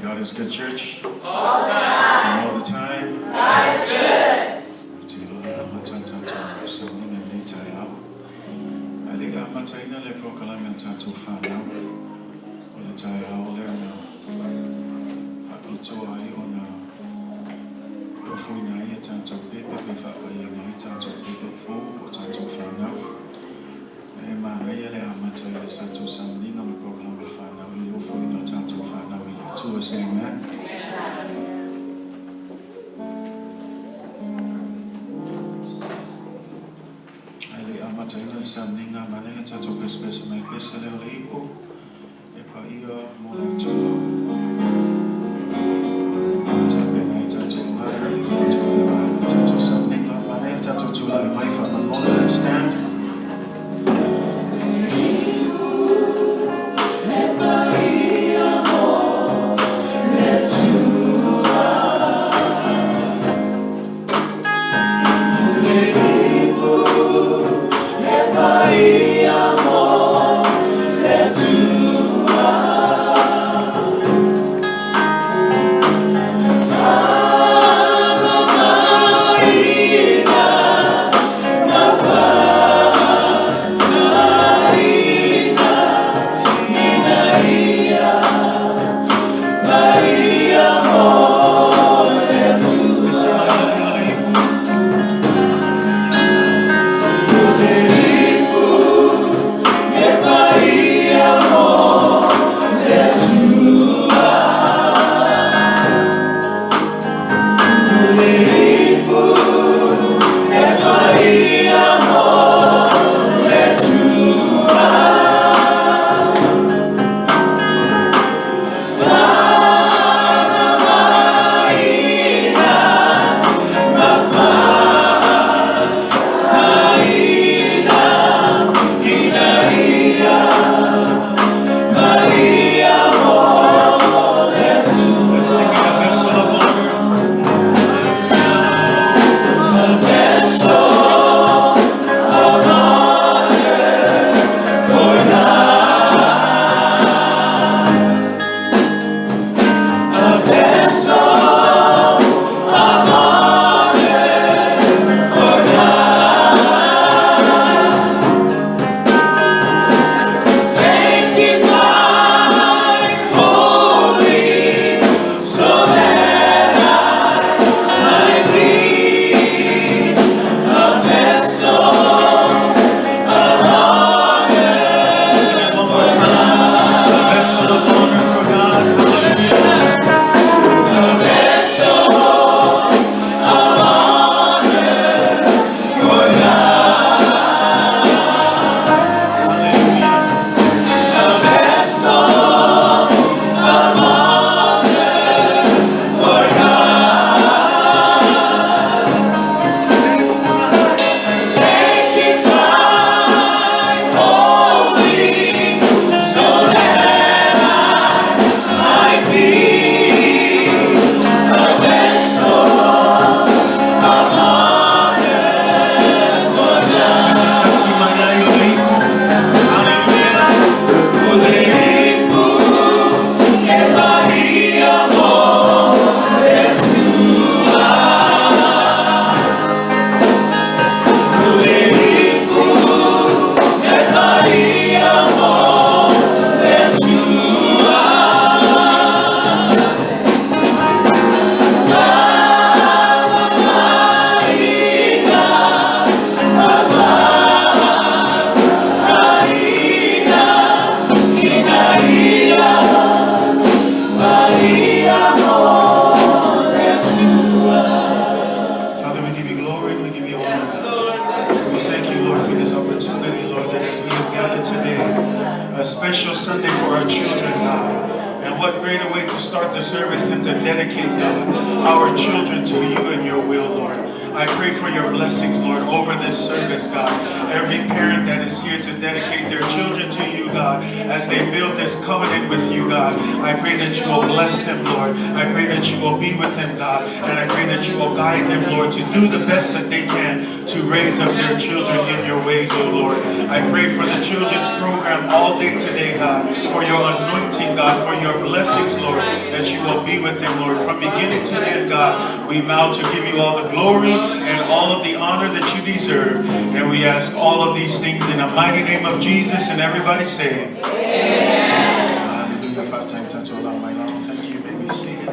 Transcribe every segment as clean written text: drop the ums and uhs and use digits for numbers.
God is good, church. All the time. And all the time. God is good. special Sunday for our children, God. And what greater way to start the service than to dedicate, God, our children to you and your will, Lord. I pray for your blessings, Lord, over this service, God. Every parent that is here to dedicate their children to you, God, as they build this covenant with you, God, I pray that you will bless them, Lord. I pray that you will be with them, God, and I pray that you will guide them, Lord, to do the best that they can to raise up their children in your ways, oh Lord. I pray for the children's program all day today, God, for your anointing, God, for your blessings, Lord, that you will be with them, Lord. From beginning to end, God, we vow to give you all the glory and all of the honor that you deserve. And we ask all of these things in the mighty name of Jesus, and everybody say, Amen. Hallelujah. 5 times that's all on my own. Thank you. You may be seated.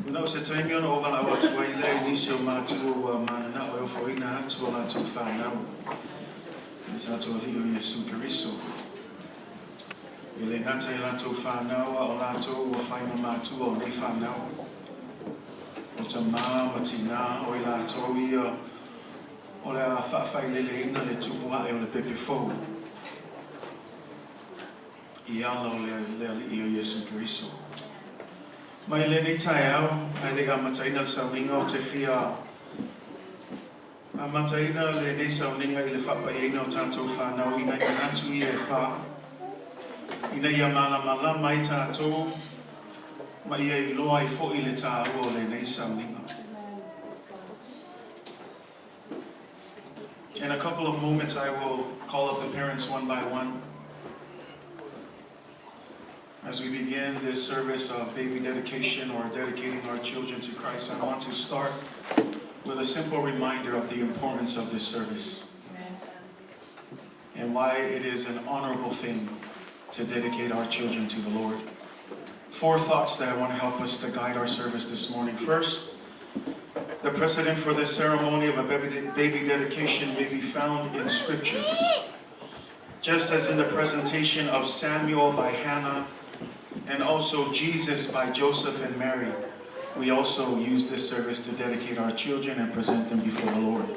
No, se time on over la watu wa ile inisho matu mana o for ina tu la tu fa na. Isa tu rio Yesu Kristo. Ile ngata ila tu fa na o la tu o fa ina matu o ni fa na. O tama matina o ila tu ia o la fa ile le ina le tu wa e o le pepe fo. Ia lo le io Yesu Kristo. Mai le ni tai au, ai le ga mataina sauninga o te fia. A mataina le ni sauninga i le whapa i ina o tātou whanau, ina i natu i e wha. Ina i a mala mai tātou, ma i e loa i fo i le tā ua o le ni sauninga. In a couple of moments I will call up the parents one by one. As we begin this service of baby dedication or dedicating our children to Christ, I want to start with a simple reminder of the importance of this service and why it is an honorable thing to dedicate our children to the Lord. 4 thoughts that I want to help us to guide our service this morning. First, the precedent for this ceremony of a baby dedication may be found in Scripture. Just as in the presentation of Samuel by Hannah, and also Jesus by Joseph and Mary, we also use this service to dedicate our children and present them before the Lord.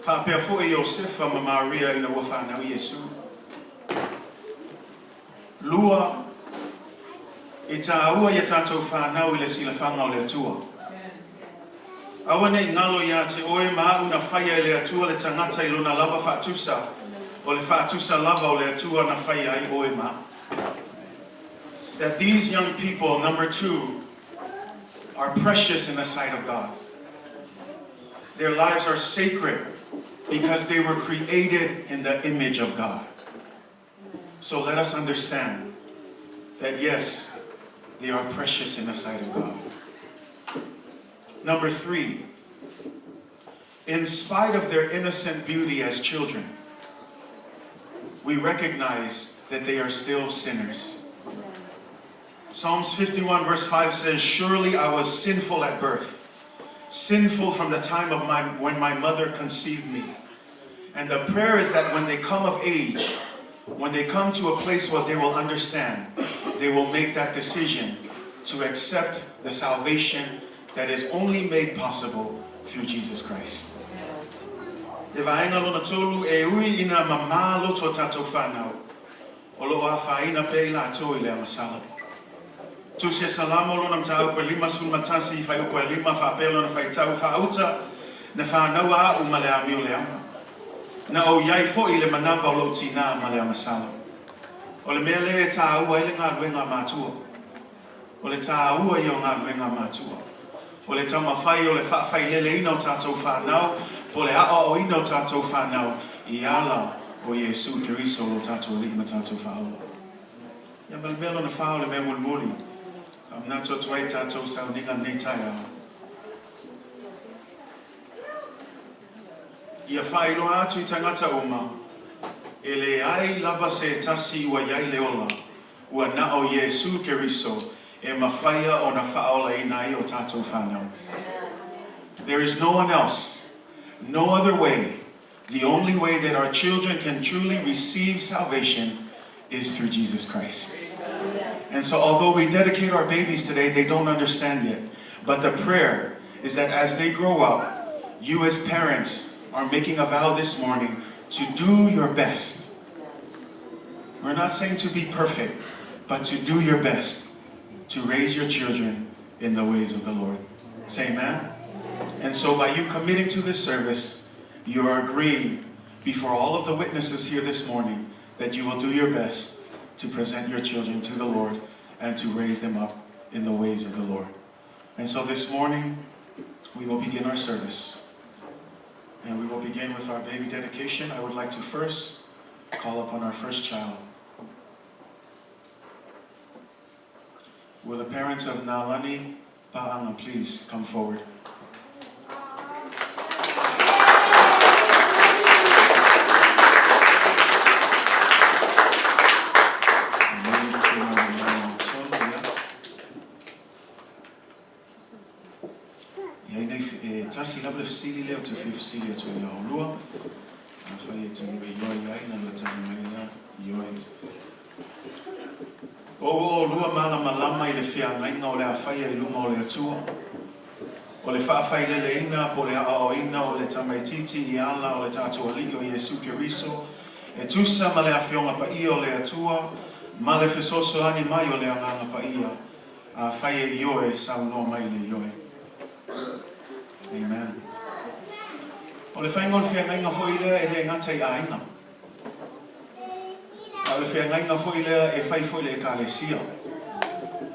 Whapea fo e Josefa ma Maria ina wa whanau Yesu. Lua i tā ua i tātou whanau i le sila whanga o le atua. Awa nei ngalo ia te oe maa una whaia i le atua le tangata i luna lava whaatusa. O le whaatusa lava o le atua na whaia i oe maa. That these young people, number 2, are precious in the sight of God. Their lives are sacred because they were created in the image of God. So let us understand that yes, they are precious in the sight of God. Number 3, in spite of their innocent beauty as children, we recognize that they are still sinners. Psalms 51 verse 5 says, "Surely I was sinful at birth, sinful from the time of when my mother conceived me." And the prayer is that when they come of age, when they come to a place where they will understand, they will make that decision to accept the salvation that is only made possible through Jesus Christ. E vaenga lona tolu e ui ina mama loto tatou whanau, o lo a whaina pe la to i le amasala. Tu se salamo lona mta upe lima sun matasi fai upe lima whapelo na fai tau whauta na whanau a u male a miu le ama. Na o iai fo i le manava o lo tina male a masala. O le mea le tā ua i le ngā luenga mātua. O le tā ua i o ngā luenga mātua. O le tau mawhai o le whawhai lele ina o tātou whanau, po le a o ina o tātou whanau, i ala o Yesu Kiriso o tātou li ma tātou whaua. Ia malmelo na whao le mea mulmuli. Am nato tuai tātou sauninga nei tai au. Ia whailo atu I tangata oma, e le ai lava se tasi ua iai leola, ua na o Yesu Kiriso, e mawhaia o na whaola ina I o tātou whanau. There is no one else, no other way. The only way that our children can truly receive salvation is through Jesus Christ. And so although we dedicate our babies today, they don't understand yet. But the prayer is that as they grow up, you as parents are making a vow this morning to do your best. We're not saying to be perfect, but to do your best to raise your children in the ways of the Lord. Say amen. And so by you committing to this service, you are agreeing before all of the witnesses here this morning that you will do your best to present your children to the Lord and to raise them up in the ways of the Lord. And so this morning, we will begin our service. And we will begin with our baby dedication. I would like to first call upon our first child. Will the parents of Nalani Paanga please come forward? Tasi labda fsili leo tu fsili ya tu ya olua afanye tu yoi ai na leta mena yoi o olua mala malama ile fia ngainga ole afaya iluma ole atua ole fa fa ile leina pole a ina ole Tamaiti iala ole tatu ali o Yesu Kristo e tu sa male afionga pa ia ole atua male fesoso ani mai ole anga pa ia afaya yoi sa no mai le yoi. Amen. Ole whainga whia ngainga fwoi lea e le ngatai ainga. Ole whia ngainga fwoi lea e whai fwoi le e kālesia.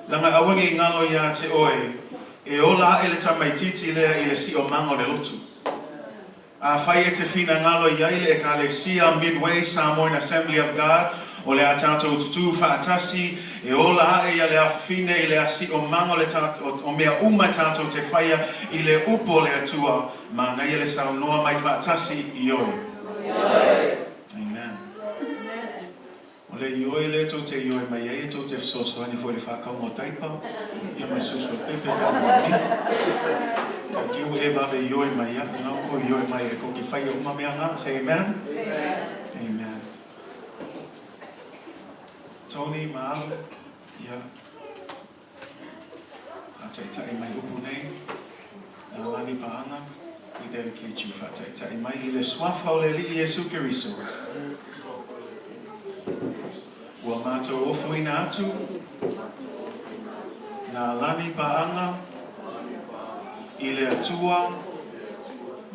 Langa awangi ngalo ia te oe, e ola e le Tamaiti lea i le si o mango le lotu. A whai e te whina ngalo ia i le e kālesia Midway Samoan Assembly of God, o le a tātou tutu whaatasi, e ola e ia le awhine i le asi o mango le tātou, o mea uma tātou te whaia i le upo le atua, ma nei le sau noa mai whaatasi i oe. Amen. O le i oe le tō te i oe mai e tō te wsoso ani fo le whakau mo taipa, ia mai susu pepe ka mo mi. Ka kiu e bawe i oe mai a, nau ko i oe mai e ko ki whaia uma mea ngā, say amen? Amen. Tony, Maalu, yeah. Hātaitai mai upu nei, Nalani Paanga, we dedicate you, hātaitai mai i le swafa o le li Yesu Kristo. Ua mātou ofu ina atu, Nalani Paanga, i le atua,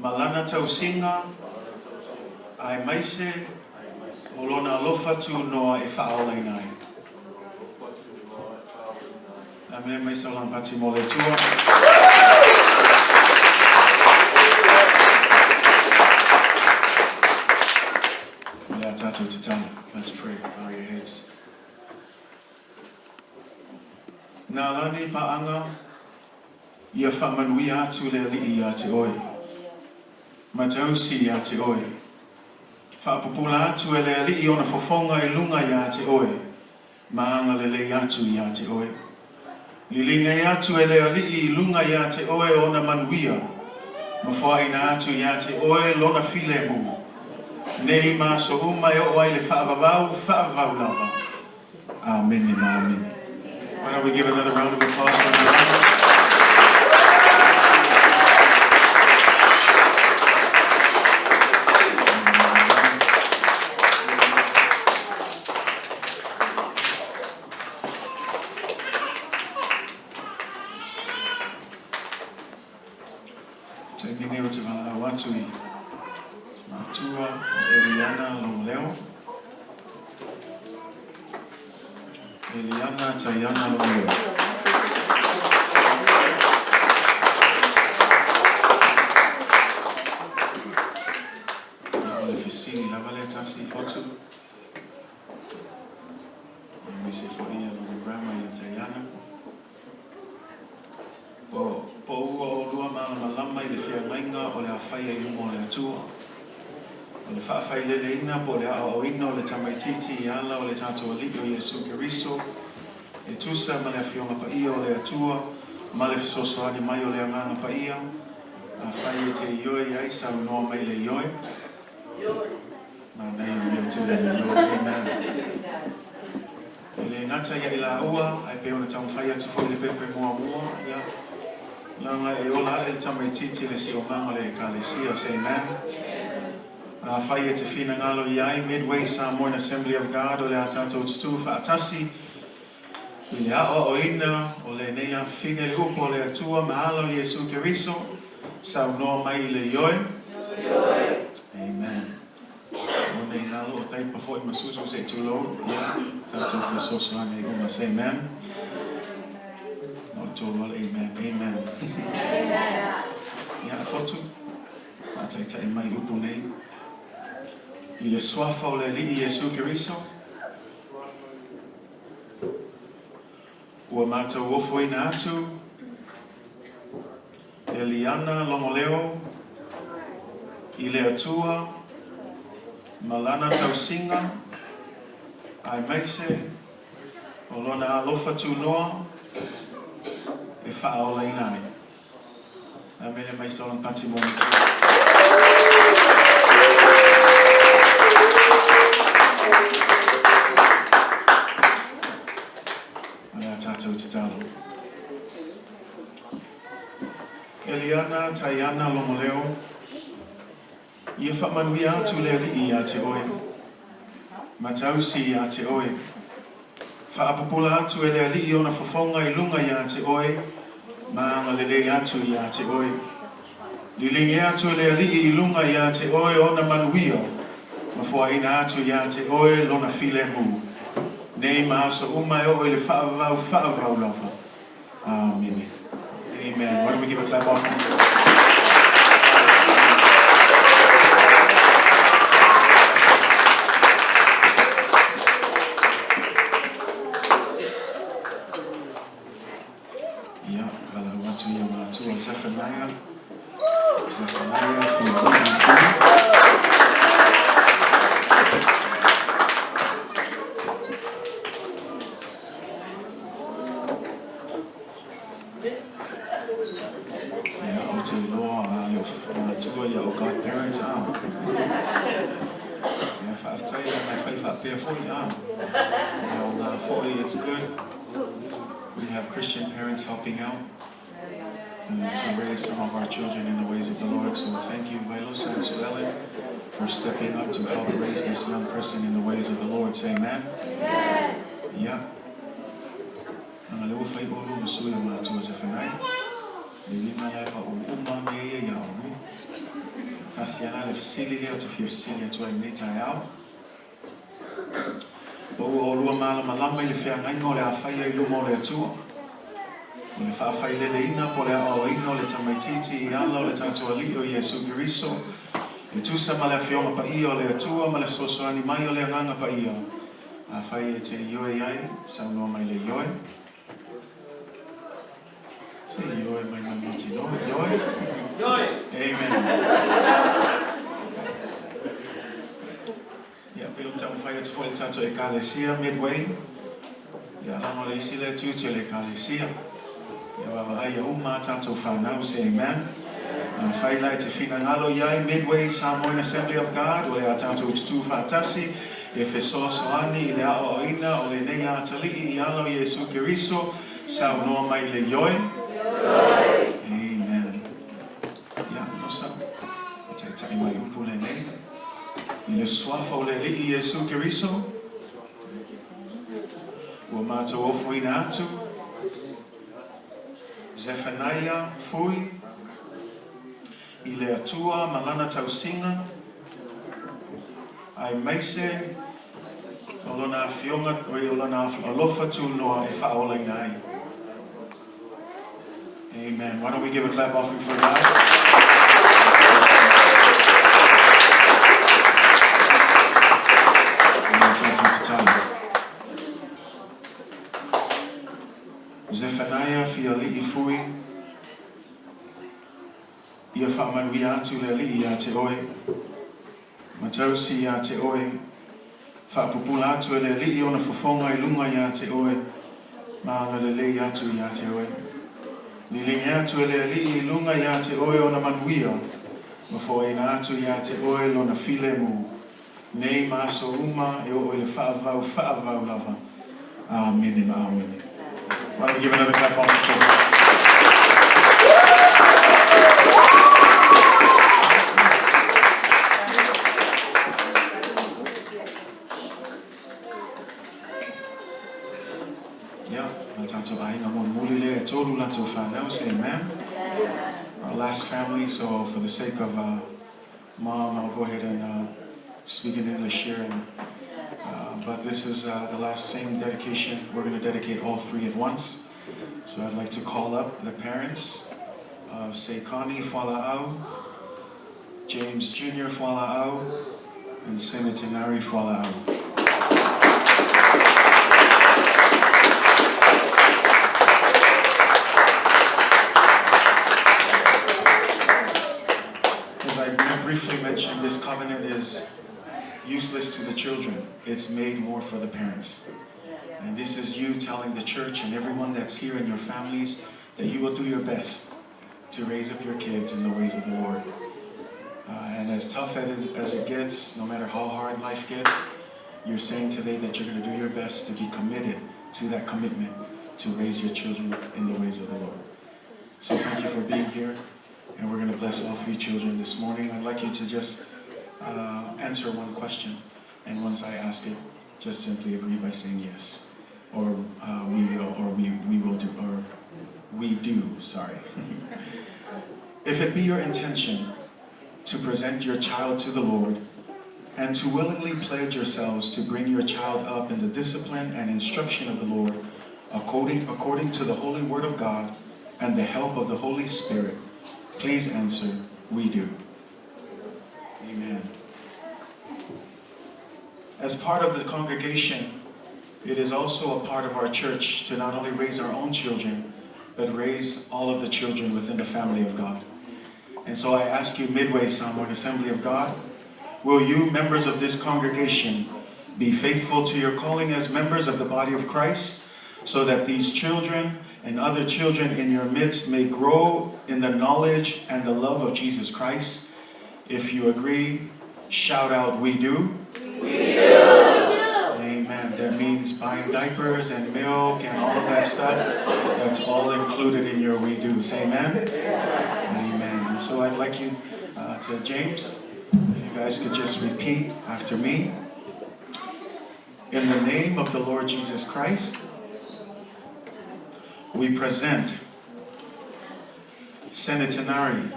malana tausinga, ai maise, o lona alofa tu noa e whaola inai. Nā mea mai saulang pati mo le tua. Lea tātou te tana. Let's pray. Bow your heads. Nā lani paanga, ia whamanui atu le li a te oe. Matausi a te oe. Whaapupula atu e le ali ona fofonga e lunga ia te oe. Maanga le lei atu ia te oe. Lilinga atu e le ali I lunga ia te oe ona manuia. Mawhua ina atu ia te oe lona file mu. Nei ma so uma e o ai le whaavavau lava. Amen and amen. Why don't we give another round of applause for the po le o ino le Tamaiti iala o le tātou ali o Yesu Kristo e tusa ma le afionga pa ia o le atua ma le fisosoani mai o le anganga pa ia Whaia te ioi ai sau noa mai le ioi. Nei me te le ioi, amen. Le ngata ia ila ua, ai pe ona tau whaia te fo le pepe mua mua, ia. Langa e ola e Tamaiti le si o manga le kalesia, say amen. Whaia te whina ngalo iai, Midway, Samoan Assembly of God, o le atatou tutu whaatasi. I le ao o ina, o le nea whine le upo le atua, mahalo Yesu Keriso, sau noa mai le ioi. Amen. O nei ngalo o taipa fo I masusu se tulo, ia, tatou whisoso ane I guma, say amen. No tolo, amen, amen. Ia, fotu, atai tai mai upu nei. I le swafa o le li Yesu Keriso. Ua mātou ofo ina atu. Eliana Longoleo. I le atua. Malana tausinga. Ai maise. O lona alofa tunoa. E whaaola inai. Amene mai solan pati moni. Tātou te talo. Eliana, Taiana, Lomoleo. Ia whamanui atu le li I a te oe. Matausi I a te oe. Whaapapula atu e le li I ona whafonga I lunga I a te oe. Maanga le le atu I a te oe. Lilingi atu e le li I lunga I a te oe ona manuia. Mafua ina atu I a te oe lona file mu. Nei maasa umai o ele whaavau lava. Amen. Amen. Why don't we give a clap offering? Yeah, wala watu ya matua Zephaniah. Zephaniah for your godparents out. I'll tell you, my faith up there for you. For you, it's good. We have Christian parents helping out to raise some of our children in the ways of the Lord. So thank you, Milos and Sue Ellen, for stepping up to help raise this young person in the ways of the Lord. Say amen. Amen. Yeah. Tasiana le fsili leo te fsili tu ai neta ao. Bo o lua mala malama le fia ngai ngole afai I lumo le atua. Le fa afai le ina po le o ino le Tamaiti I ala le tatu ali o Yesu Keriso. Le tusa mala fiona pa io le atua mala soso ani mai o le nganga pa io. Afai te ioe ai sa no mai le ioe. Say ioe mai na moti no ioe. Amen. Pe un tau whaia te whoi tato e kalesia Midway. Ia lango le isi le tutu le kalesia. Ia wawa ai a umma tato whanau, say amen. Whai lai te whina ngalo iai Midway Samoan Assembly of God. O le a tato ututu whaatasi. E whesoso ani I le ao o ina o le nei a talii I alo Yesu Keriso. Sau noa mai le ioe. Amen. Ia nosa. Te tai mai upu le nei. I le swafa o le li Yesu Keriso. Ua mātou ofu ina atu. Zephaniah fui. I le atua malana tausinga. Ai maise. O lona fionga o lona alofa tu noa e whaola inai. Amen. Why don't we give a clap offering for that? Zephaniah fia li I fui. Ia whamanui atu le li I a te oe. Matausi I a te oe. Whaapupula atu le li I ona whafonga I lunga I a te oe. Maanga le le atu I a te oe. Nilinga tu ele lunga ya te oe o na manuia. Mafo e na atu ya te oe lo na file mu. Nei maso uma e o ele whaavau lava. Amen and amen. Why don't we give another clap on the shoulder? Say amen. Our last family, so for the sake of Mom, I'll go ahead and speak in English here. But this is the last same dedication. We're going to dedicate all three at once. So I'd like to call up the parents of Sekani Fala'au, James Jr. Fala'au, and Senatanari Fala'au. As I briefly mentioned, this covenant is useless to the children. It's made more for the parents. And this is you telling the church and everyone that's here in your families that you will do your best to raise up your kids in the ways of the Lord. And as tough as it gets, no matter how hard life gets, you're saying today that you're going to do your best to be committed to that commitment to raise your children in the ways of the Lord. So thank you for being here. And we're going to bless all three children this morning. I'd like you to just answer one question. And once I ask it, just simply agree by saying yes. Or we will do, or we do, sorry. If it be your intention to present your child to the Lord and to willingly pledge yourselves to bring your child up in the discipline and instruction of the Lord according to the holy word of God and the help of the Holy Spirit, please answer, we do. Amen. As part of the congregation, it is also a part of our church to not only raise our own children, but raise all of the children within the family of God. And so I ask you, Midway Samoan Assembly of God, will you, members of this congregation, be faithful to your calling as members of the body of Christ, so that these children and other children in your midst may grow in the knowledge and the love of Jesus Christ? If you agree, shout out, we do. We do. Amen. That means buying diapers and milk and all of that stuff. That's all included in your we do. Say amen. Amen. And so I'd like you to James, if you guys could just repeat after me. In the name of the Lord Jesus Christ, we present Senatanari,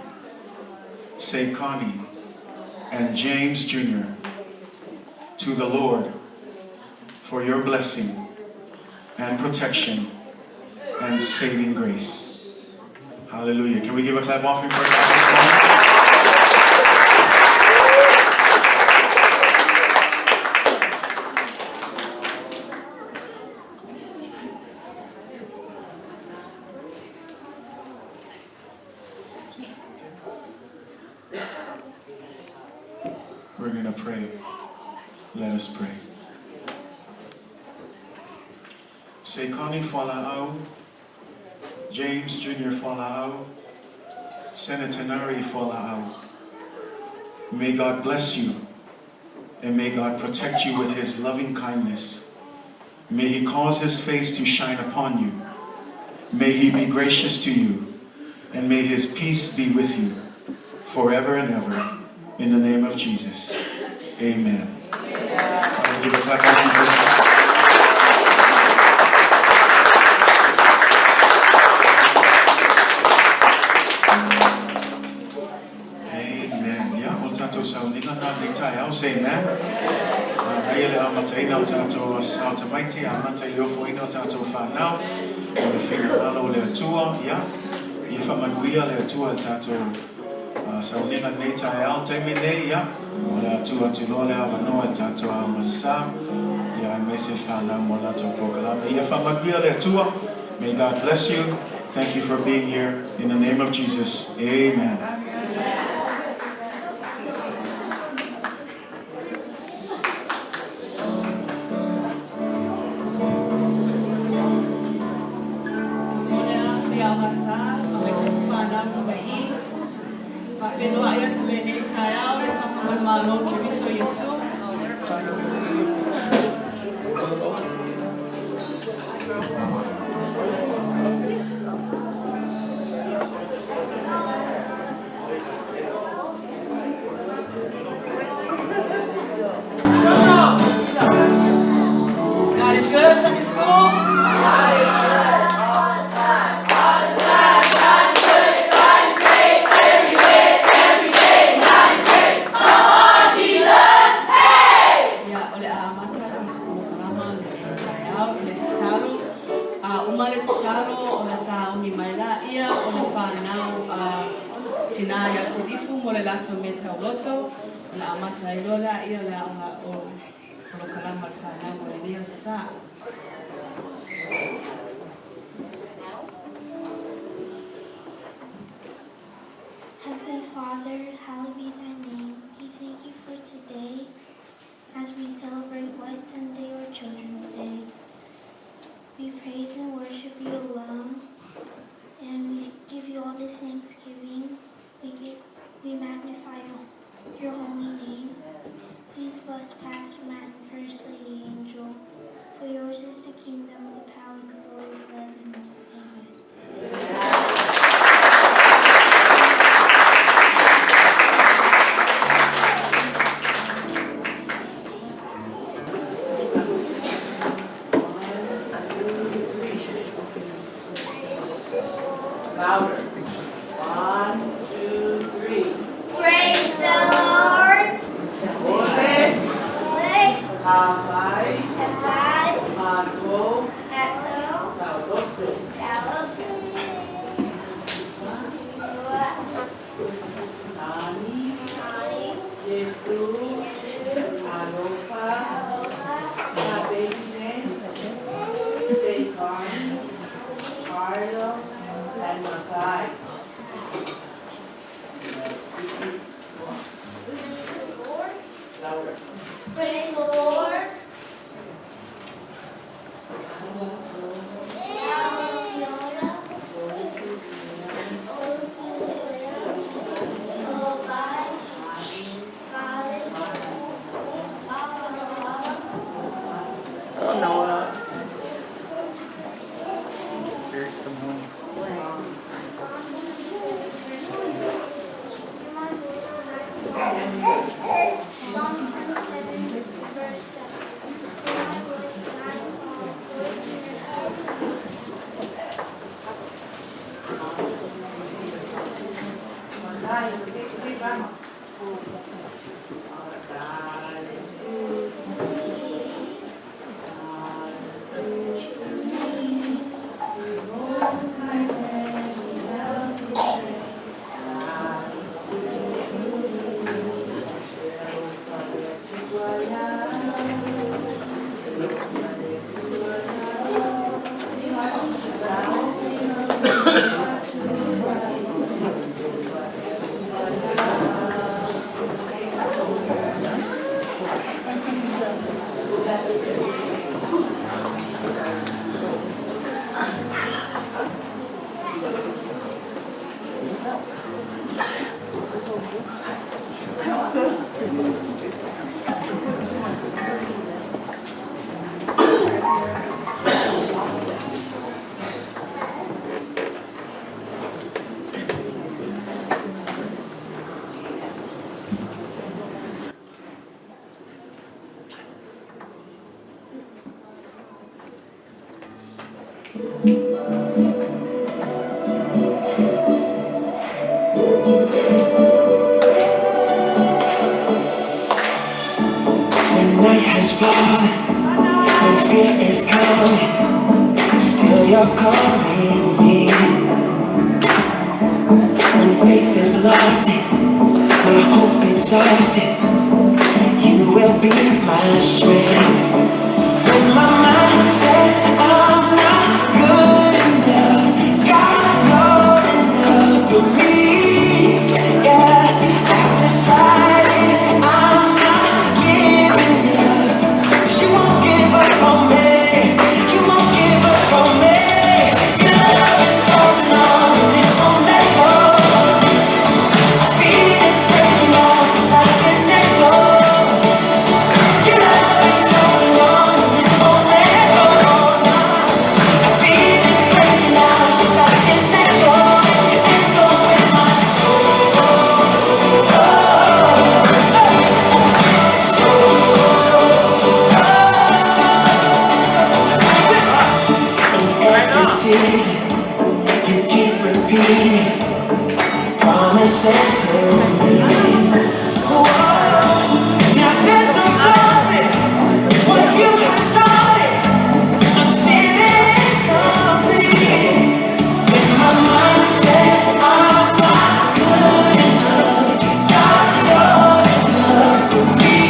Sekani, and James Jr. to the Lord for your blessing and protection and saving grace. Hallelujah. Can we give a clap offering for God this morning? We're going to pray. Let us pray. Sekani Fala'au, James Jr. Fala'au, Senatanari Fala'au. May God bless you, and may God protect you with his loving kindness. May he cause his face to shine upon you. May he be gracious to you, and may his peace be with you forever and ever. In the name of Jesus, amen. I'll give a clap on amen. Yeah, we'll tato sa uningan na nitay. I'll say amen. Ayele amatay na tato sa Tamaiti, amatay liofo ino tato fa now. The figure alo le tua, yeah. If I'm le tua tato. Sa uningan nitay al taimine, yeah. Wala tua tulole avano tato amasa. Yeah, message fa na mola to proclaim. If I'm le tua, may God bless you. Thank you for being here. In the name of Jesus, amen. no mai. Whawhenua ia tule nei tai au, e sa whamai mālo ki riso Iesu. God is good, Sunday school. Tinaya silifu mole lato meta uloto la amata ilola ia la o kalama fana mole nia sa. Heavenly Father, hallowed be thy name. We thank you for today as we celebrate White Sunday or Children's Day. We praise and worship you alone, and we give you all the thanksgiving. We magnify your holy name. Please bless Pastor Matt and First Lady Angel. For yours is the kingdom, the power, and the glory forever and ever. Amen. Louder. 1, 2, 3. Praise the Lord. Amai. Amai. Mato. Mato. Tauloto. Tauloto. Nani. Nani. Yesu. Alofa. Nabene. Seikan. Carlo. And Makai. Louder. Praise the Lord. Psalm 27, verse 'Cause you won't give up on me. Your love is holding on and it won't let go. season, you keep repeating promises to me. Whoa, now there's no stopping what you have started until it is complete. When my mind says I'm not good enough, God, you're enough for me.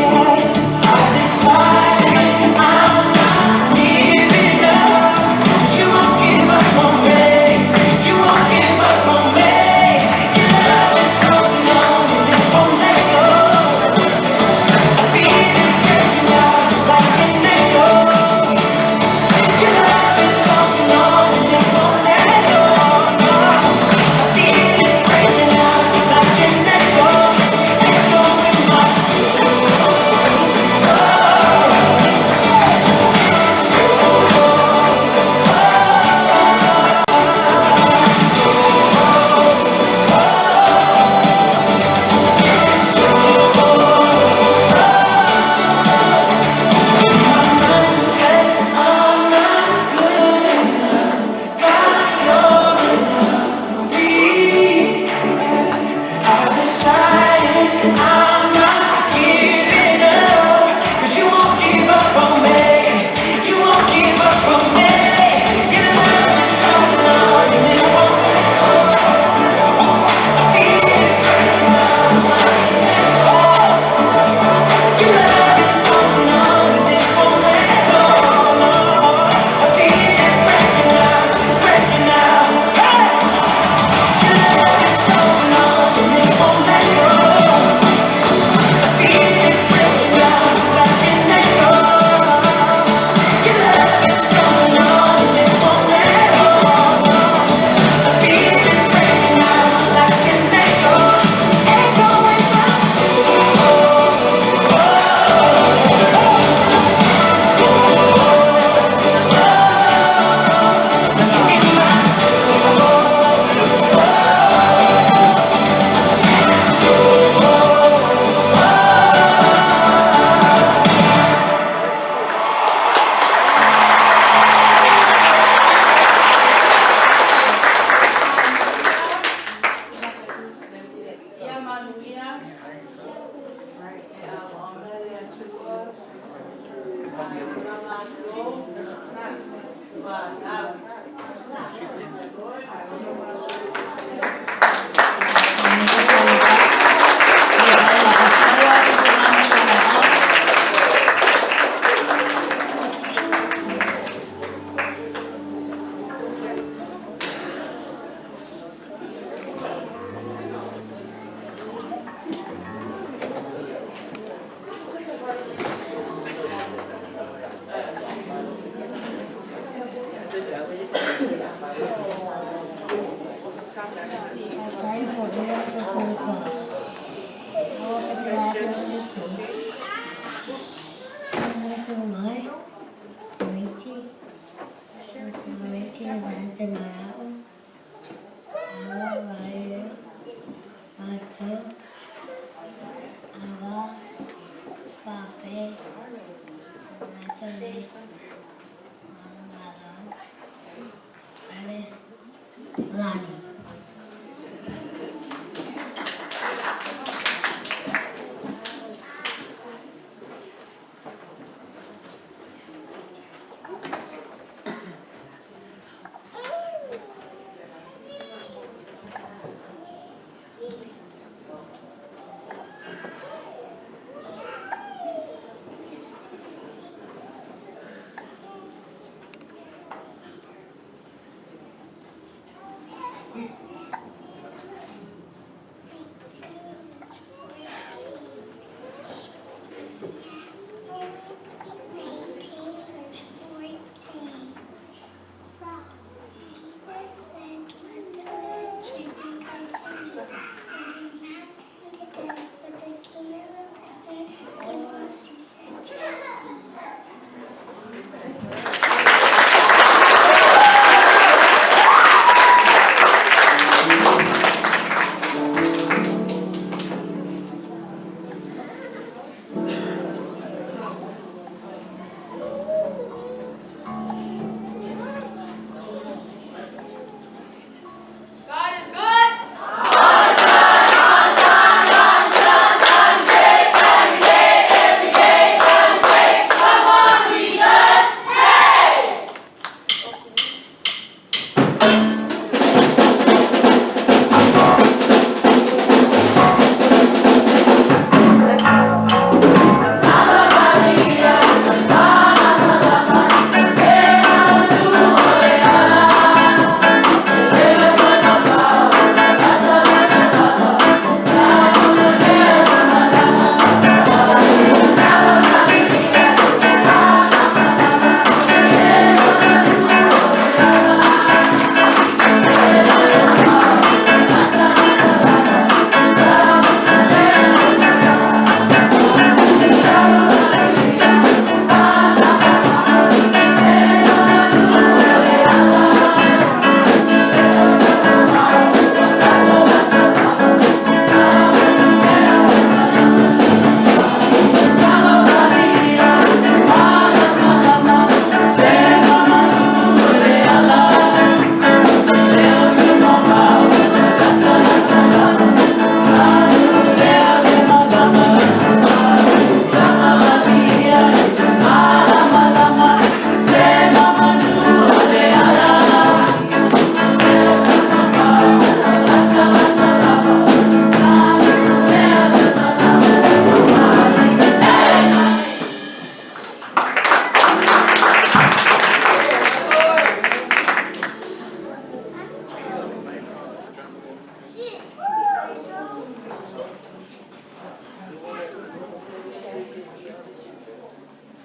Yeah, I decided I'm not giving up. You won't give up on me. You won't give up on me. Your love is holding on and it won't let go. I feel it breaking out like an echo. Your love is holding on and it won't let go. No, I feel it breaking out like an echo. Echo in my mind says I'm not good enough. God, you're enough for me. I've decided I'm not giving up. 'Cause you won't give up on me. You won't give up on me. Your love is holding on and it won't let go. I feel it breaking out like an echo. Your love is holding on and it won't let go. No, I feel it breaking out, breaking out. Hey! Your love is holding on and it won't let go. I feel it breaking out like an echo. Your love is holding on and it won't let go. I feel it breaking out like an echo. Echo in my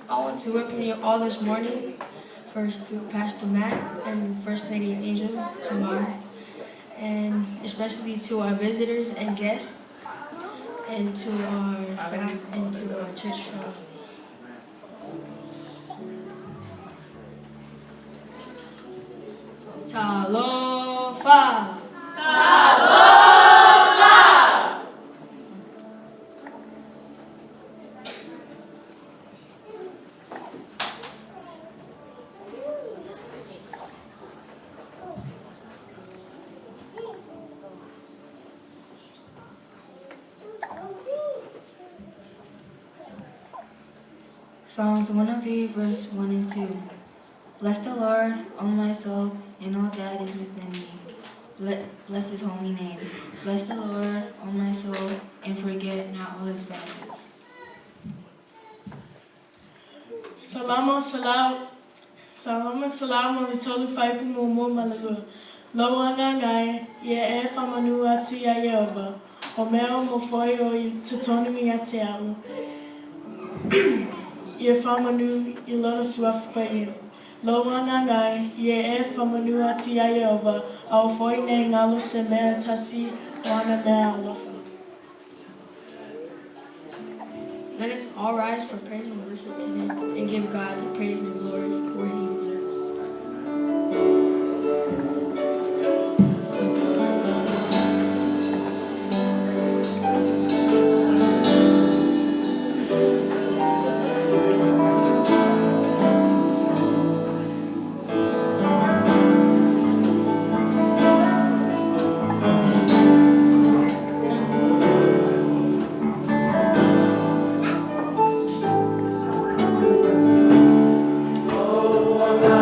I want to welcome you all this morning, first to Pastor Matt and First Lady Angel Tamar, and especially to our visitors and guests, and to our church family. Talofa! Psalms 103, verse 1 and 2. Bless the Lord, O my soul, and all that is within me. Bless his holy name. Bless the Lord, O my soul, and forget not all his benefits. Salamo salamo litolu faipu mo malalua. Lo angangai ye famanu atu ya Yehova. O meo mo foi o tatonu I ate au. Ye famanu I lona suafu pai. Lo angangai ye famanu atu ya Yehova. Au foi ne ngalo se mea tasi wana mea alofa. Let us all rise for praise and worship today and give God the praise and glory for He deserves. Oh,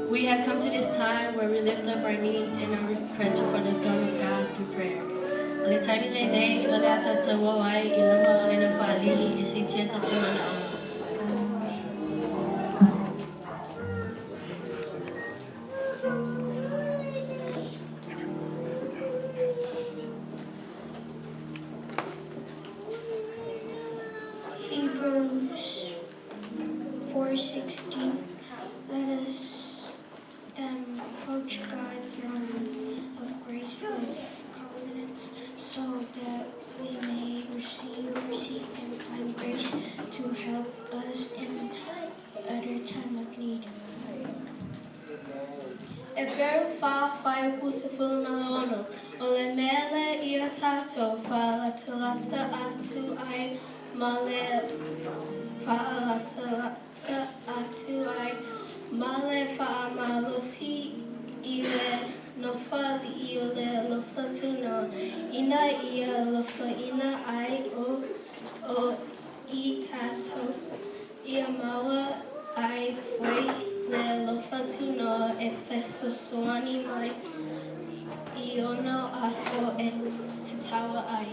We have come to this time where we lift up our needs and our requests before the throne of God through prayer. Ole taimi le nei, ole atata wawai, ilama ole na fali, isi tia tatu mana ona. Hebrews 4:16. Let us then approach God's throne of grace with confidence, so that we may receive mercy and find grace to help us in other time of need. E veru fa fai pusifulu malaono, ole mele ia tato fa lata atu ai male fa lata atu ai male fa malosi ile no fa li ile lo fa tuna ina ia lo fa ina ai o I tato ia maua ai foi le lo fa tuna e feso soani mai I ono aso e tatawa ai.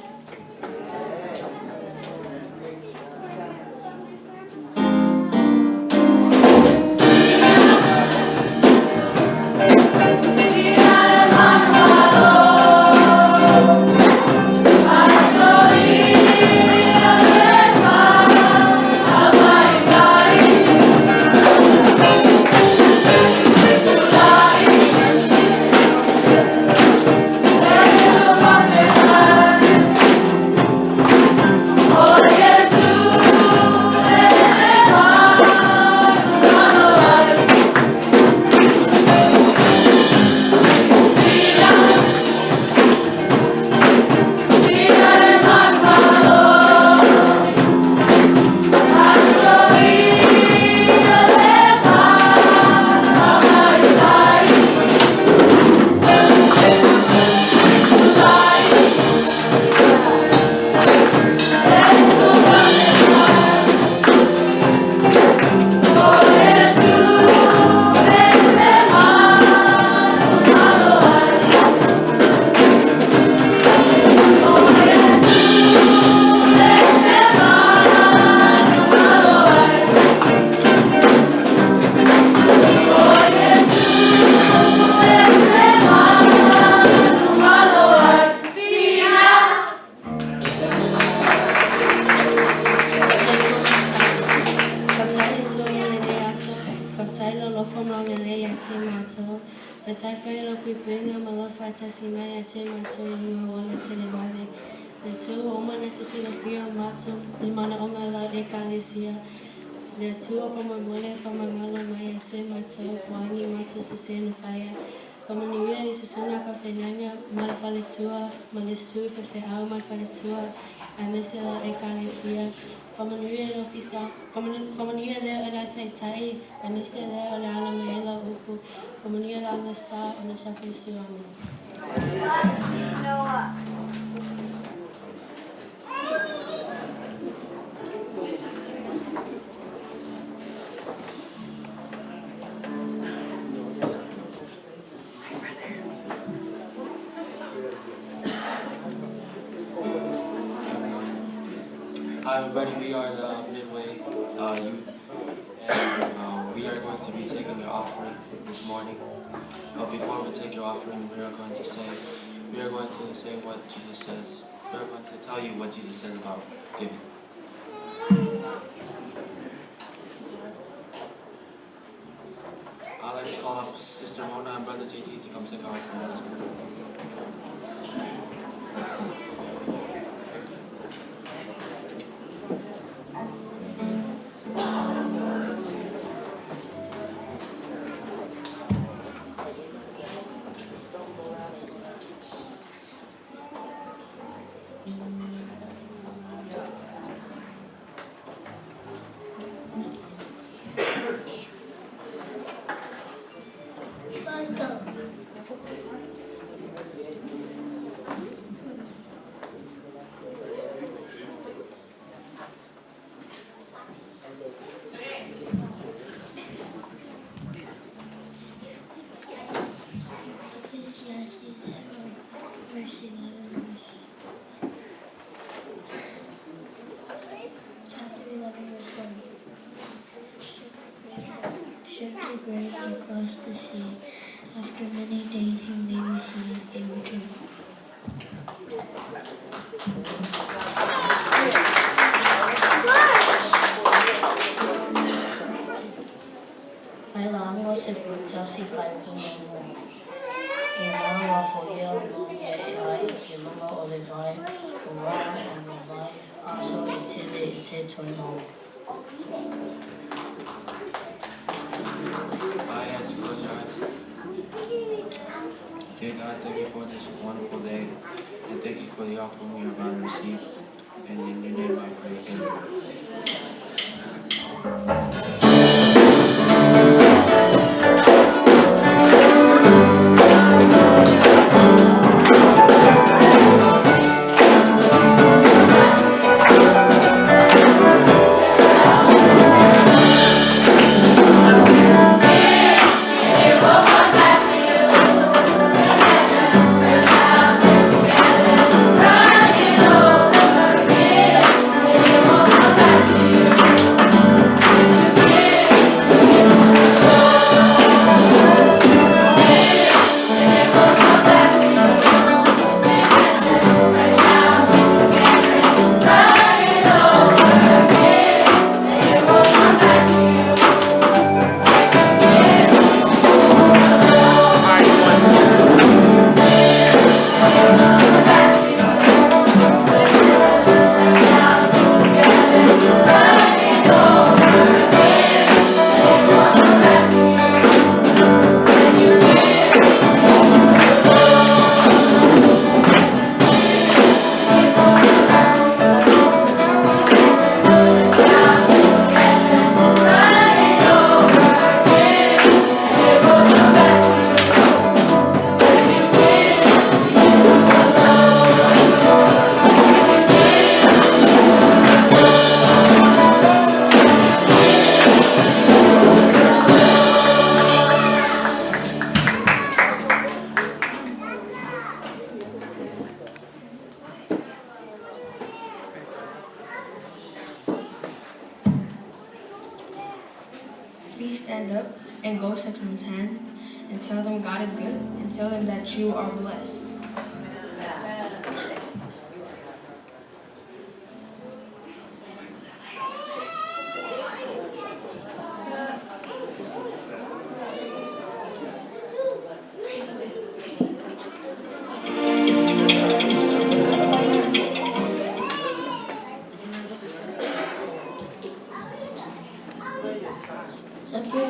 Le tua como mole como ngalo mai te mato wani mato se seno faya como ni via ni se sona pa fenanga mal fale tua mal su fe fe au mal fale tua amesela e kalesia como ni via ofisa como ni via le ala tai amesela ala ala mela uku como ni ala ala sa ona sa fe su amen. Hi everybody, we are the Midway youth, and we are going to be taking your offering this morning. But before we take your offering, we are going to say what Jesus says. We are going to tell you what Jesus says about giving. I'd like to call up Sister Mona and Brother JT to come take our offering this morning. After many days you may receive in return. Kailangan mo sa sifay kung mo. Kailangan mo ya ay iluma olivay, uwa olivay, aso itili itono. Eyes, close your eyes. Dear God, thank you for this wonderful day, and thank you for the offering we are about to receive. And in your name I pray, amen. Please stand up and go shake someone's hand and tell them God is good and tell them that you are blessed.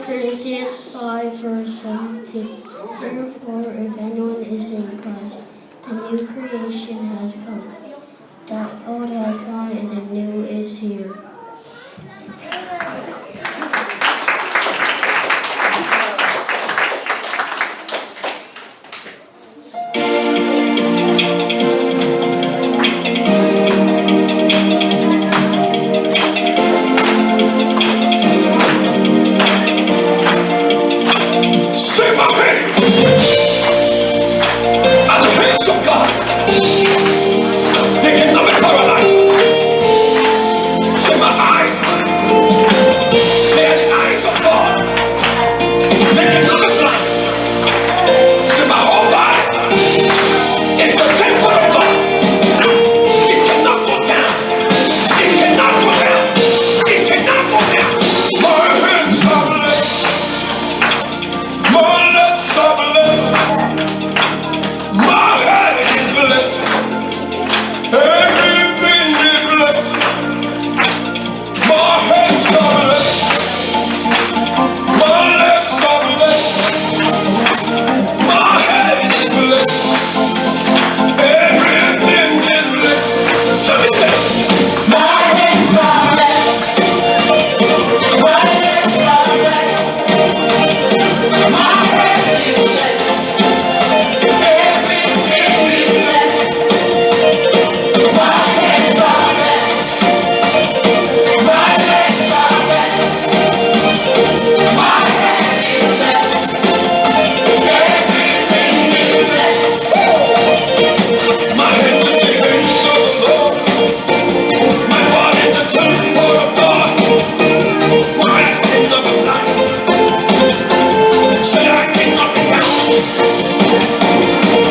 Corinthians 5 verse 17. Therefore, if anyone is in Christ, the new creation has come. The old has gone and the new is here. Say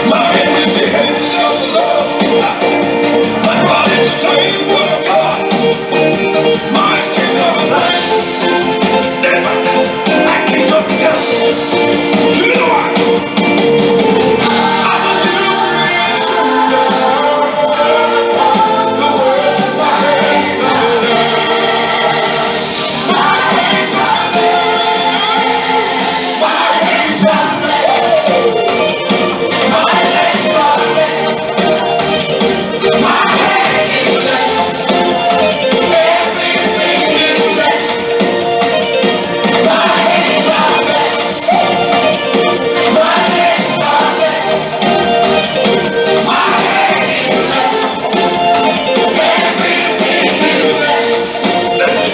My hand is the hand of the Lord. My body is the same word of God. My skin of the blind. Never. I can't up and down. You know I. I'm a new creation. The world, my hands are the Lord. My hands are the Lord. My hands are the Lord. My legs are the Lord. My head is blessed. Everything is blessed. My hands are blessed. My legs are blessed. My head is blessed. Everything is blessed. Listen,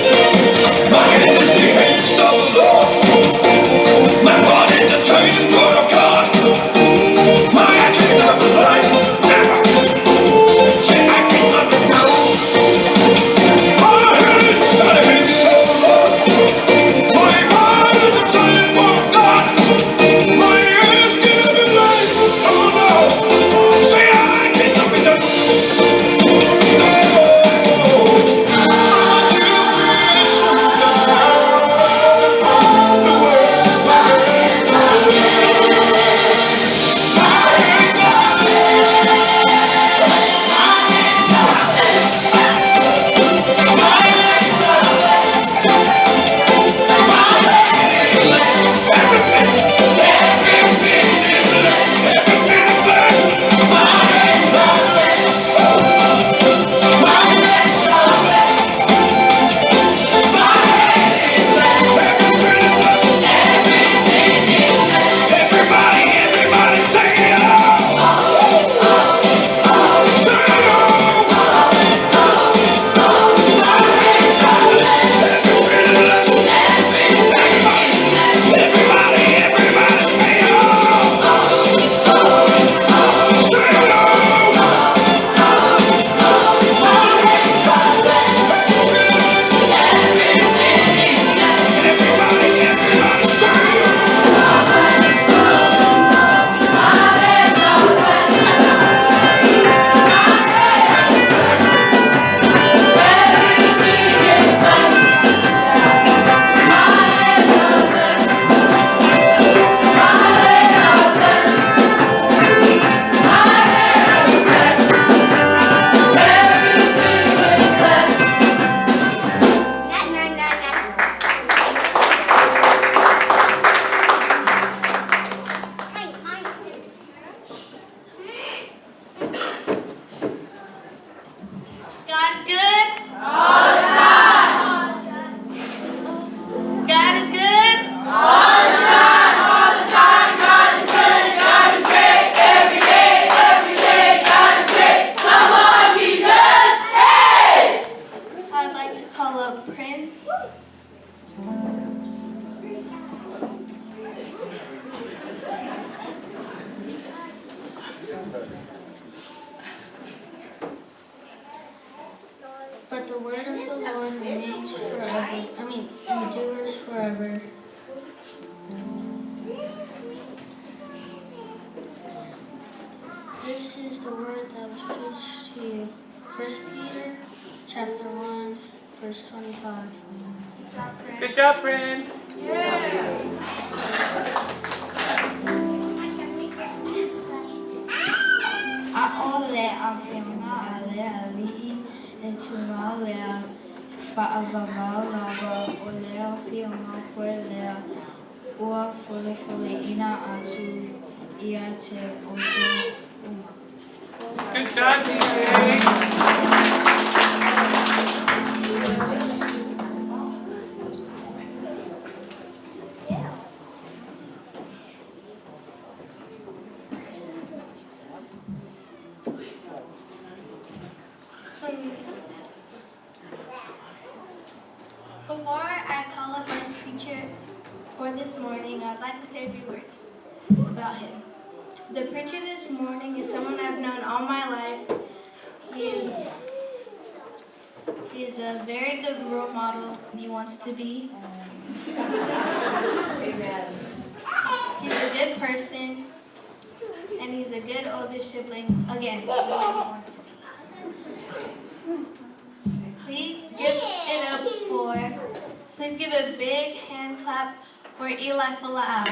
my hand is the hands of the Lord. My body the turning word of God. My eyes are never blind. Never. Say I can't let it down. My hands are the hands of the Lord. My body the turning word of God. My ears give me life. Oh no. Say I can't let it down. Everybody say it. Say everybody say God is good. All the time. God is good. All the time. All the time. God is good. God is great. Every day, God is great. Come on, Jesus. Hey! I'd like to call up Prince. But the word of the Lord remains forever. Endures forever. This is the word that was preached to you. 1 Peter chapter 1, verse 25. Good job, friend. Aole awhenga ale ali'i e tunga lea whaavavau lava o lea whionga koe lea ua ina atu ia te oto uma. Good job, DJ. Before I call up our preacher for this morning, I'd like to say a few words about him. The preacher this morning is someone I've known all my life. He is a very good role model, and he wants to be. Amen. He's a good person, and he's a good older sibling. Again, please give a big hand clap for Eli Fula'au.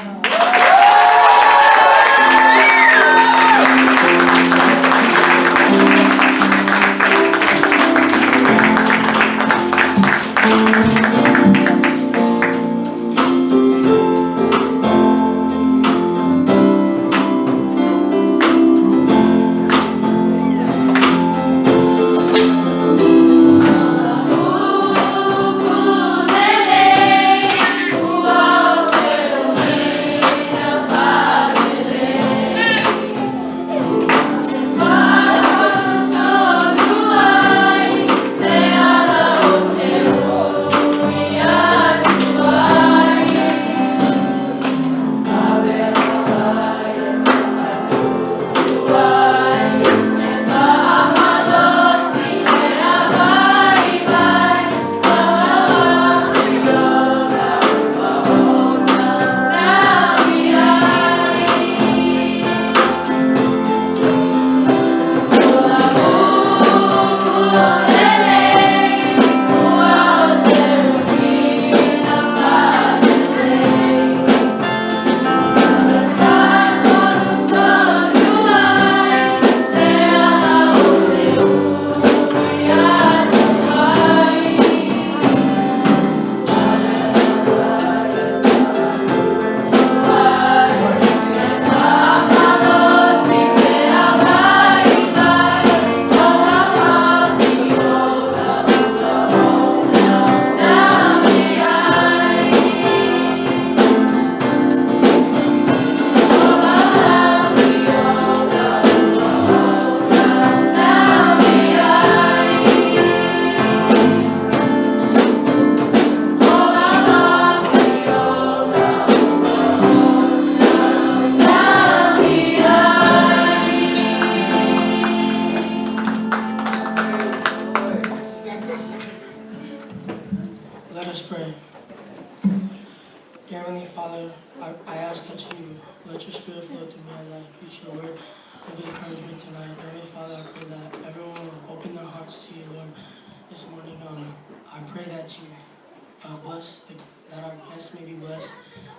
That our guests may be blessed.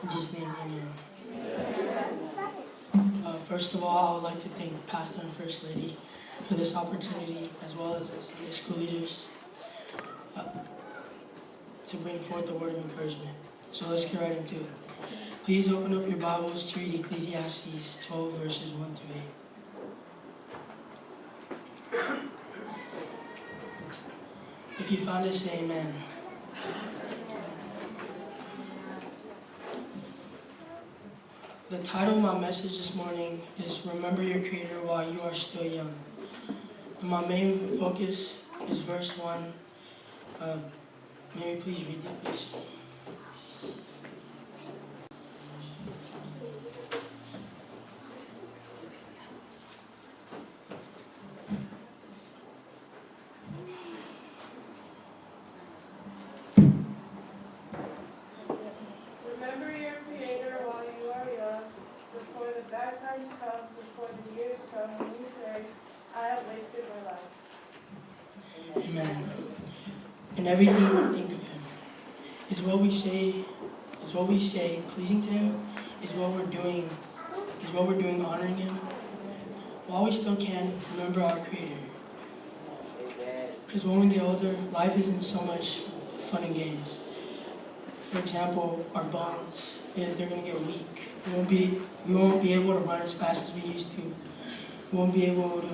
In Jesus' name, amen. First of all, I would like to thank Pastor and First Lady for this opportunity, as well as the Sunday school leaders, to bring forth the word of encouragement. So let's get right into it. Please open up your Bibles to read Ecclesiastes 12, verses 1 through 8. If you found it, say amen. The title of my message this morning is Remember Your Creator While You Are Still Young. And my main focus is verse 1. May we please read it, please? Remember your Creator while you are young, before the bad times come, before the years come, when you say, I have wasted my life. Amen. In everything we think of Him. Is what we say pleasing to Him? Is what we're doing honoring Him? While we still can, remember our Creator. Because when we get older, life isn't so much fun and games. For example, our bones, they're going to get weak. We won't be able to run as fast as we used to. We won't be able to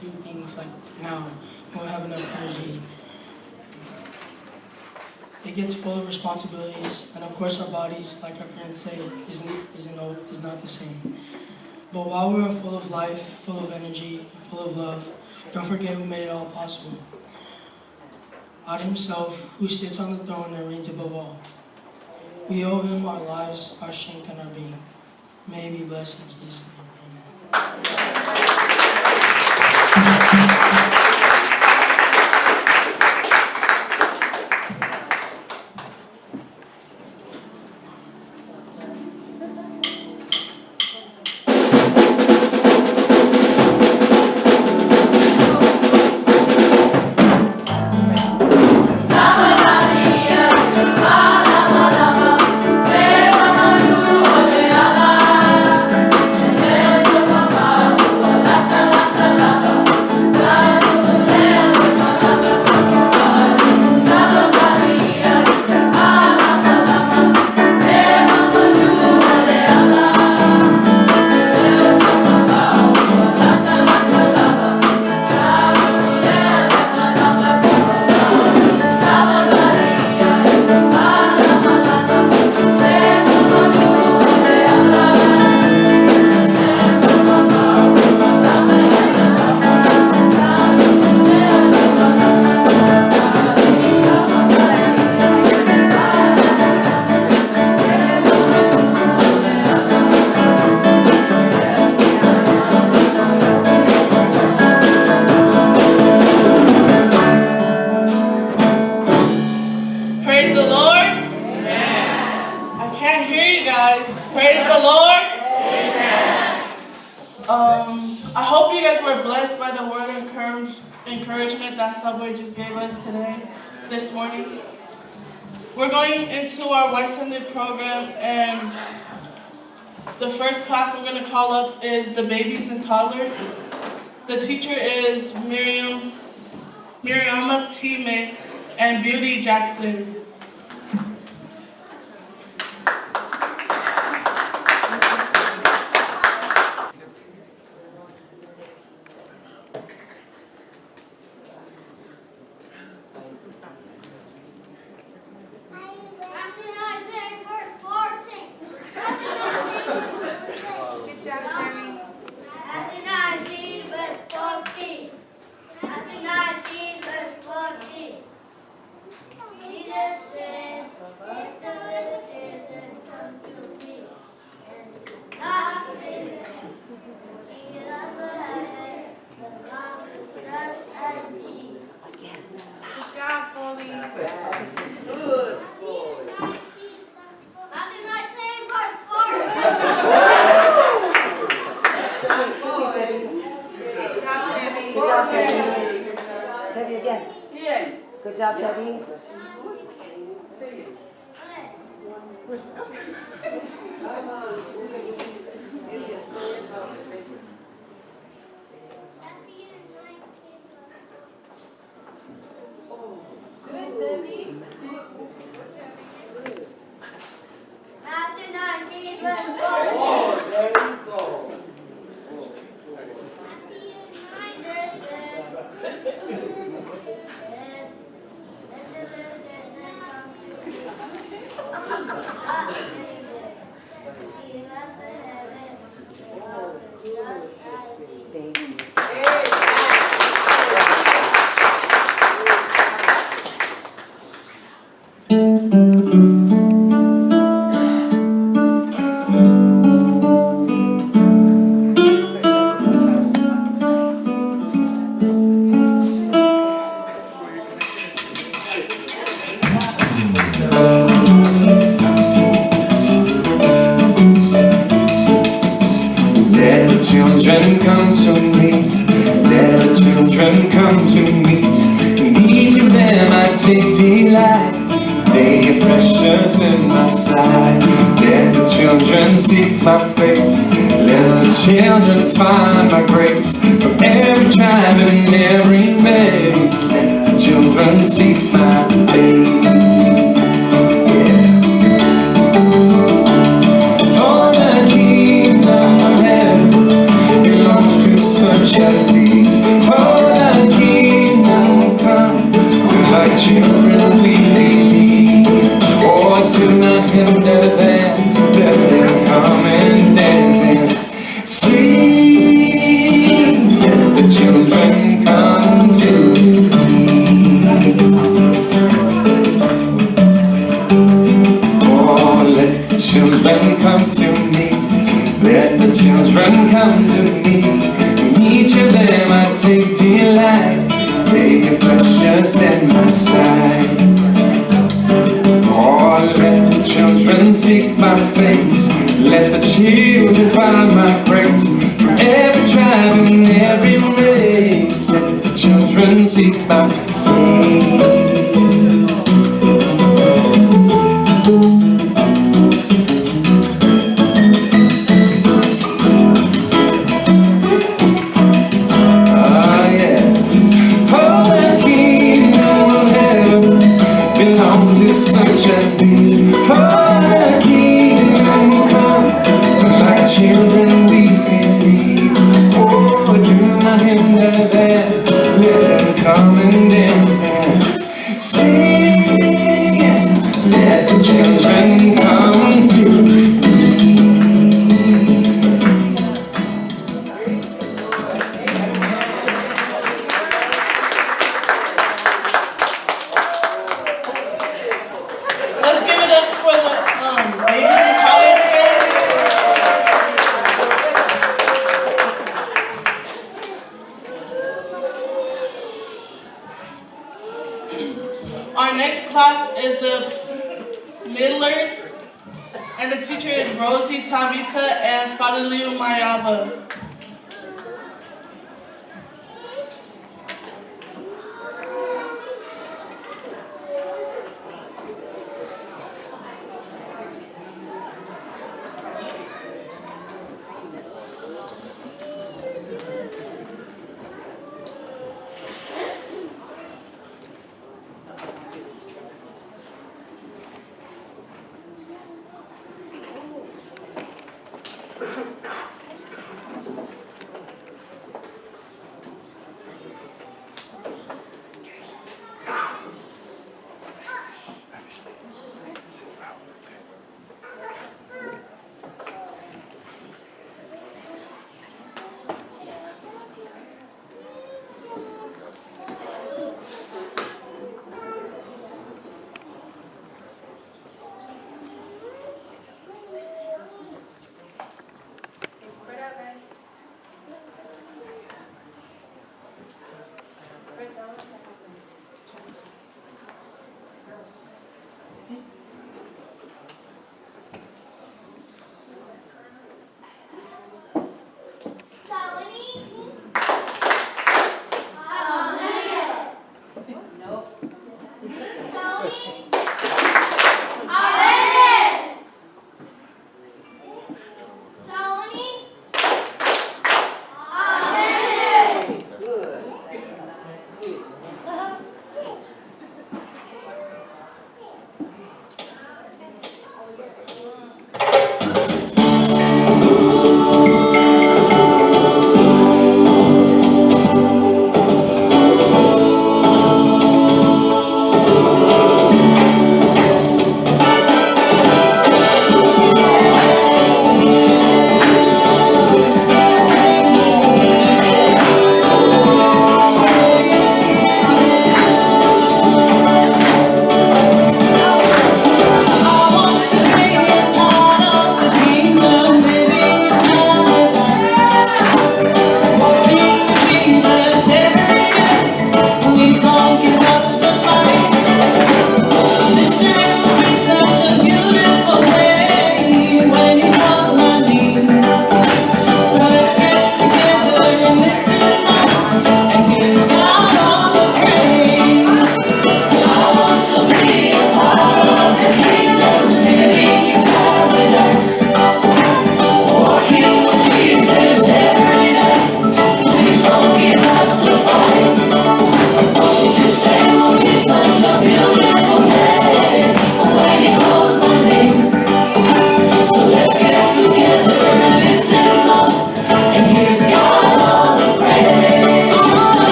do things like now. We won't have enough energy. It gets full of responsibilities, and of course our bodies, like our parents say, is not the same. But while we are full of life, full of energy, and full of love, don't forget who made it all possible. God Himself, who sits on the throne and reigns above all. We owe Him our lives, our strength, and our being. May He be blessed in Jesus' name. Amen. you guys. Praise the Lord. I hope you guys were blessed by the word of encouragement that Subway just gave us this morning. We're going into our White Sunday program, and the first class I'm going to call up is the babies and toddlers. The teacher is Miriama Time and Beauty Jackson. Good job, Teddy. Children come to me, let the children come to me. In each of them I take delight, they are precious in my sight. Let the children seek my face, let the children find my grace. From every tribe and every race, let the children seek my face. Such as these, oh, the kingdom will come, when like children we believe. Oh, do not hinder them, let them come and dance and sing. Let the children come to me. Oh, let the children come to me. Let the children come to me. Each of them I take delight, they are precious in my sight. Oh, let the children seek my face, let the children find my grace. From every tribe and every race, let the children seek my face. Such as these, for the kingdom will come, but like children we believe. Oh, do not hinder them, let them come and dance and sing. Let the children come to me. Our next class is the middlers, and the the teacher is Rosie Tavita and Fadiliu Mayava.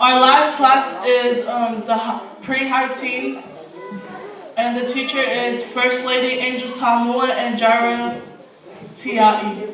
Our last class is the pre-high teens, and the teacher is First Lady Angel Tamua and Jara Tiai.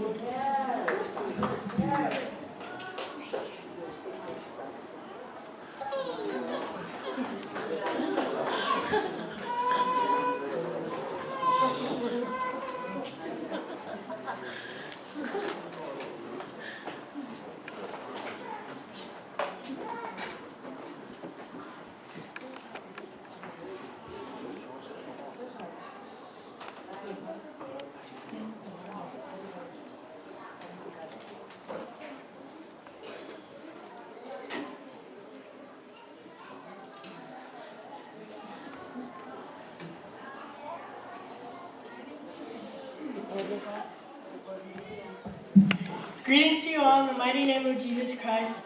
Greetings to you all in the mighty name of Jesus Christ,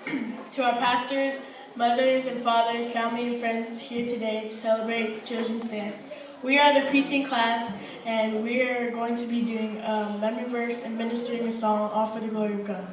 to our pastors, mothers and fathers, family and friends here today to celebrate Children's Day. We are the preteen class, and we are going to be doing a memory verse and ministering a song, all for the glory of God.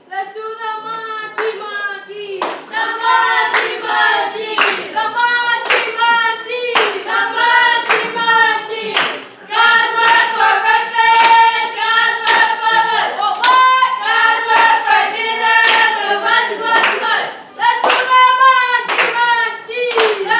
Let's do the marchy, marchy, the marchy, marchy, the marchy, marchy, the marchy, marchy. God's word for breakfast, God's word for lunch. Oh, what? God's word for dinner, the marchy, marchy, marchy. Let's do the marchy, marchy, the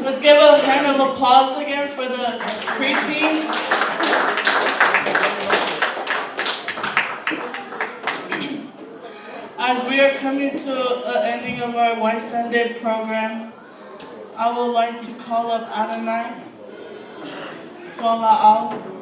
Let's give a hand of applause again for the preteen. As we are coming to the ending of our White Sunday program, I would like to call up Adonai, Sola'al.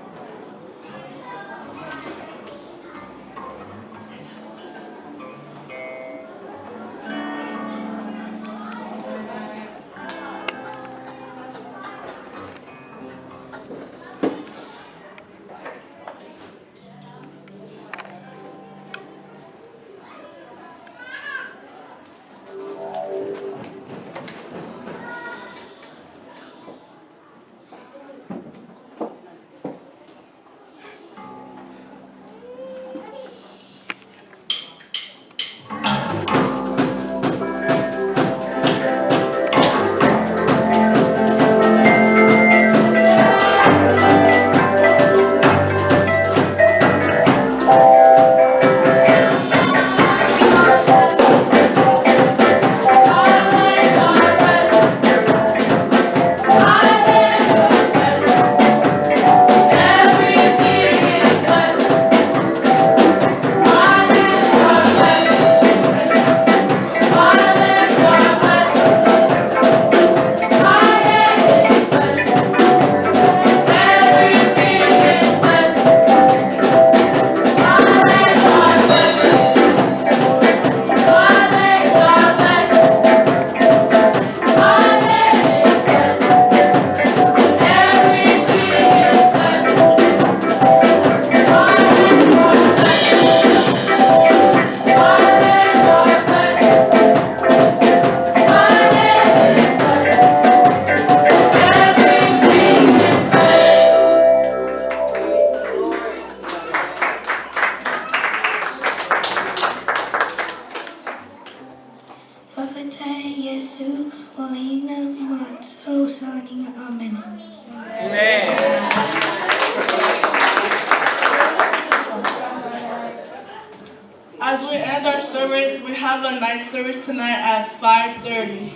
service. We have a night service tonight at 5:30.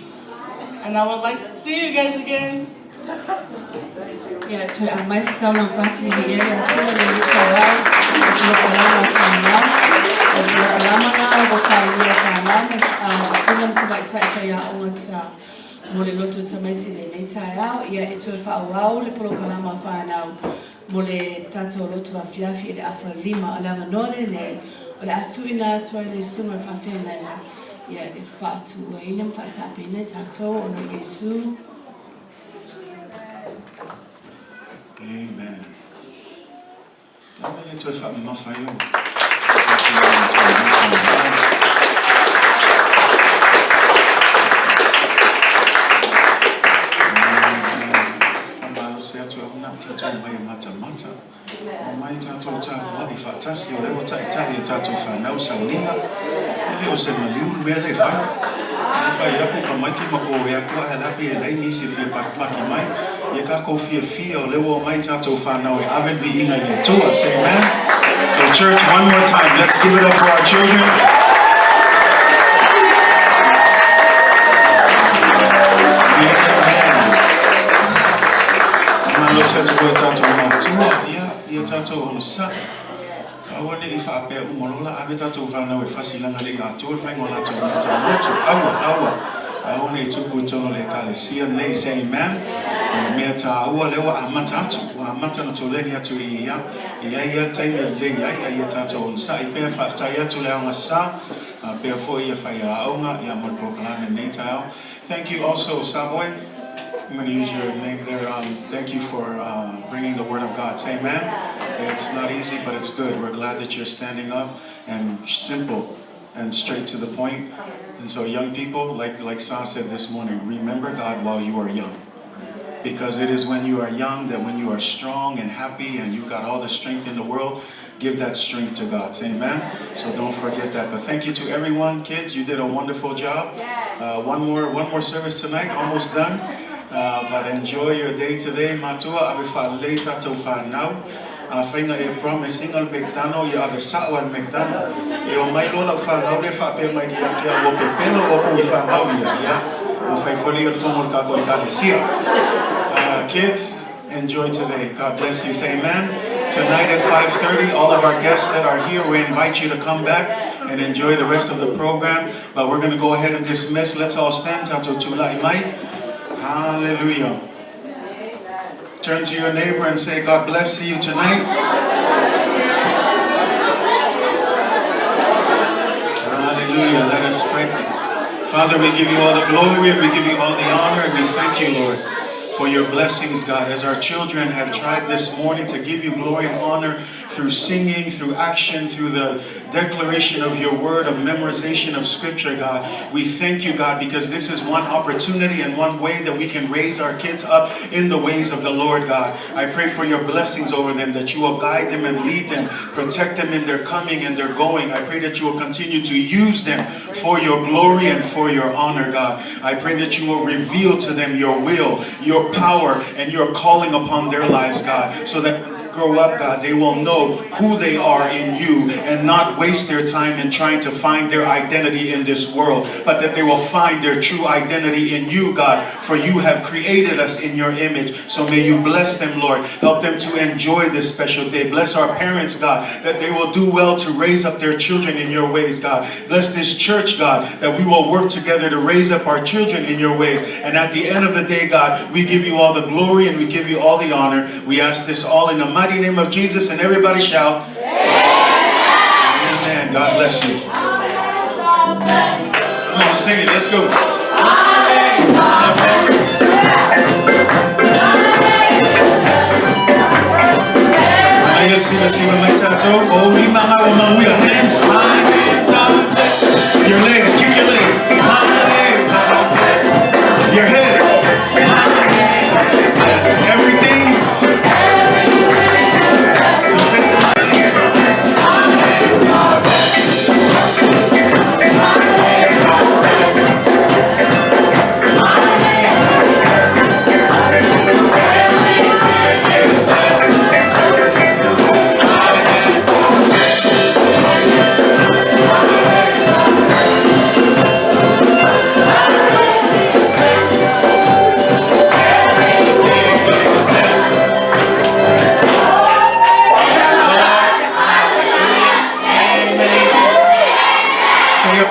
And I would like to see you guys again. Yeah, to mais tau na pati here ya tu na ni tawai. Ko kalama kana. Ko kalama na ko sa ni kana. Sulam tu bai tai ya o sa mole loto Tamaiti le taya ya itu fa wau le pro kalama fa na mole tato loto afiafi le afalima ala manole le ola atu ina tu le suma fa fe na ya e fa tu e nem fa ta pine tato o no Yesu. Amen. Amen. It's a mafayo. So church, one more time, let's give it up for our children. I wonder if I pay Umolola Abitato Vana with Fasilangalia, told Fangola to I only took Utole Calicia, and they say, Amen. Meta, Lewa Amatatu, Amatan to Lenia to Ia, Time Lea, Yatato on Sai, Bear Fataya to Lamasa, Bear for Yafaya, Yaman Proclam and Natal. Thank you also, Savoy. I'm going to use your name there. Thank you for bringing the Word of God. Say amen. It's not easy, but it's good. We're glad that you're standing up and simple and straight to the point. And so young people, like Sa said this morning, remember God while you are young. Because it is when you are young that when you are strong and happy and you got all the strength in the world, give that strength to God. Say amen. So don't forget that. But thank you to everyone. Kids, you did a wonderful job. One more service tonight, almost done. But enjoy your day today. Matua abifa later to find now. Fainga e promising al mcdano ya abisa wal mcdano. E o mai lola fa now le fa pe mai kia wo pe pelo o ku fa mau ya. O fa foli el fomo ka ko italia. Kids, enjoy today. God bless you. Say amen. Tonight at 5:30, all of our guests that are here, we invite you to come back and enjoy the rest of the program. But we're going to go ahead and dismiss. Let's all stand. Tato tula imai. Hallelujah. Turn to your neighbor and say, God bless you tonight. Hallelujah. Let us pray. Father, we give you all the glory and we give you all the honor and we thank you, Lord, for your blessings, God, as our children have tried this morning to give you glory and honor through singing, through action, through the declaration of your word, of memorization of scripture, God. We thank you, God, because this is one opportunity and one way that we can raise our kids up in the ways of the Lord, God. I pray for your blessings over them, that you will guide them and lead them, protect them in their coming and their going. I pray that you will continue to use them for your glory and for your honor, God. I pray that you will reveal to them your will, your power, and your calling upon their lives, God, so that grow up, God, they will know who they are in you and not waste their time in trying to find their identity in this world, but that they will find their true identity in you, God, for you have created us in your image. So may you bless them, Lord. Help them to enjoy this special day. Bless our parents, God, that they will do well to raise up their children in your ways, God. Bless this church, God, that we will work together to raise up our children in your ways. And at the end of the day, God, we give you all the glory and we give you all the honor. We ask this all in the mighty name of Jesus, and everybody shout, Amen. God bless you. Come on, sing it. Let's go. God bless you. Your legs, kick your legs. Your head. Everything.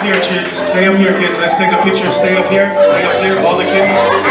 up here, kids. Stay up here, kids. Let's take a picture. Stay up here. Stay up here, all the kids.